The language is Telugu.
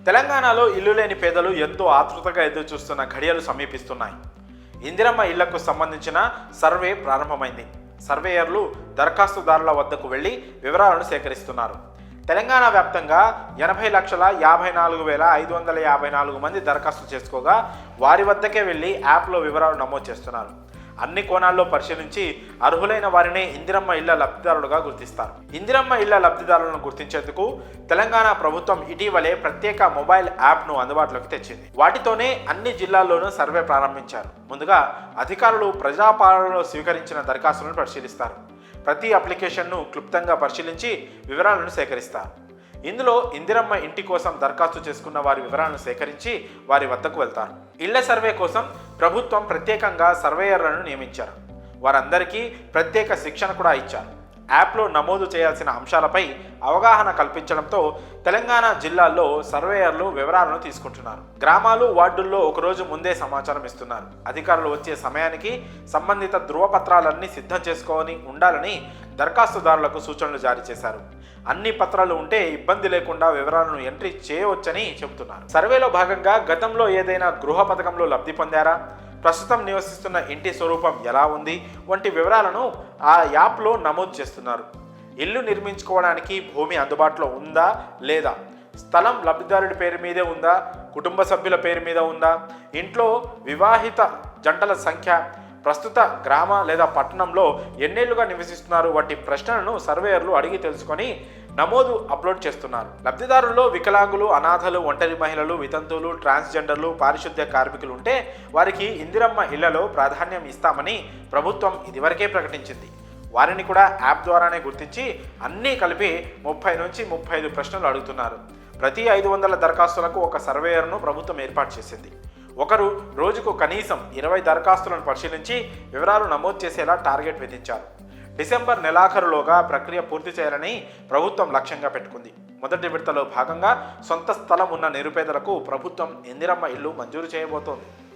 తెలంగాణలో ఇల్లు లేని పేదలు ఎంతో ఆతృతగా ఎదురుచూస్తున్న ఘడియలు సమీపిస్తున్నాయి. ఇందిరమ్మ ఇళ్లకు సంబంధించిన సర్వే ప్రారంభమైంది. సర్వేయర్లు దరఖాస్తుదారుల వద్దకు వెళ్లి వివరాలను సేకరిస్తున్నారు. తెలంగాణ వ్యాప్తంగా 80,54,554 మంది దరఖాస్తు చేసుకోగా వారి వద్దకే వెళ్లి యాప్లో వివరాలు నమోదు చేస్తున్నారు. అన్ని కోణాల్లో పరిశీలించి అర్హులైన వారిని ఇందిరమ్మ ఇళ్ల లబ్ధిదారులుగా గుర్తిస్తారు. ఇందిరమ్మ ఇళ్ల లబ్ధిదారులను గుర్తించేందుకు తెలంగాణ ప్రభుత్వం ఇటీవలే ప్రత్యేక మొబైల్ యాప్ను అందుబాటులోకి తెచ్చింది. వాటితోనే అన్ని జిల్లాల్లోనూ సర్వే ప్రారంభించారు. ముందుగా అధికారులు ప్రజాపాలనలో స్వీకరించిన దరఖాస్తులను పరిశీలిస్తారు. ప్రతి అప్లికేషన్ను క్లుప్తంగా పరిశీలించి వివరాలను సేకరిస్తారు. ఇందులో ఇందిరమ్మ ఇంటి కోసం దరఖాస్తు చేసుకున్న వారి వివరాలను సేకరించి వారి వద్దకు వెళ్తారు. ఇళ్ల సర్వే కోసం ప్రభుత్వం ప్రత్యేకంగా సర్వేయర్లను నియమించారు. వారందరికీ ప్రత్యేక శిక్షణ కూడా ఇచ్చారు. యాప్లో నమోదు చేయాల్సిన అంశాలపై అవగాహన కల్పించడంతో తెలంగాణ జిల్లాల్లో సర్వేయర్లు వివరాలను తీసుకుంటున్నారు. గ్రామాలు, వార్డుల్లో ఒకరోజు ముందే సమాచారం ఇస్తున్నారు. అధికారులు వచ్చే సమయానికి సంబంధిత ధృవపత్రాలన్నీ సిద్ధం చేసుకొని ఉండాలని దరఖాస్తుదారులకు సూచనలు జారీ చేశారు. అన్ని పత్రాలు ఉంటే ఇబ్బంది లేకుండా వివరాలను ఎంట్రీ చేయవచ్చని చెబుతున్నారు. సర్వేలో భాగంగా గతంలో ఏదైనా గృహ పథకంలో లబ్ధి పొందారా, ప్రస్తుతం నివసిస్తున్న ఇంటి స్వరూపం ఎలా ఉంది వంటి వివరాలను ఆ యాప్లో నమోదు చేస్తున్నారు. ఇల్లు నిర్మించుకోవడానికి భూమి అందుబాటులో ఉందా లేదా, స్థలం లబ్ధిదారుడి పేరు మీదే ఉందా, కుటుంబ సభ్యుల పేరు మీద ఉందా, ఇంట్లో వివాహిత జంటల సంఖ్య, ప్రస్తుత గ్రామ లేదా పట్టణంలో ఎన్నేళ్లుగా నివసిస్తున్నారు వంటి ప్రశ్నలను సర్వేయర్లు అడిగి తెలుసుకొని నమోదు అప్లోడ్ చేస్తున్నారు. లబ్ధిదారుల్లో వికలాంగులు, అనాథలు, ఒంటరి మహిళలు, వితంతువులు, ట్రాన్స్జెండర్లు, పారిశుద్ధ్య కార్మికులు ఉంటే వారికి ఇందిరమ్మ ఇళ్లలో ప్రాధాన్యం ఇస్తామని ప్రభుత్వం ఇదివరకే ప్రకటించింది. వారిని కూడా యాప్ ద్వారానే గుర్తించి అన్నీ కలిపి 30 నుంచి 35 ప్రశ్నలు అడుగుతున్నారు. ప్రతి 500 దరఖాస్తులకు ఒక సర్వేయర్ను ప్రభుత్వం ఏర్పాటు చేసింది. ఒకరు రోజుకు కనీసం 20 దరఖాస్తులను పరిశీలించి వివరాలు నమోదు చేసేలా టార్గెట్ విధించారు. డిసెంబర్ నెలాఖరులోగా ప్రక్రియ పూర్తి చేయాలని ప్రభుత్వం లక్ష్యంగా పెట్టుకుంది. మొదటి విడతలో భాగంగా సొంత స్థలం ఉన్న నిరుపేదలకు ప్రభుత్వం ఇందిరమ్మ ఇల్లు మంజూరు చేయబోతోంది.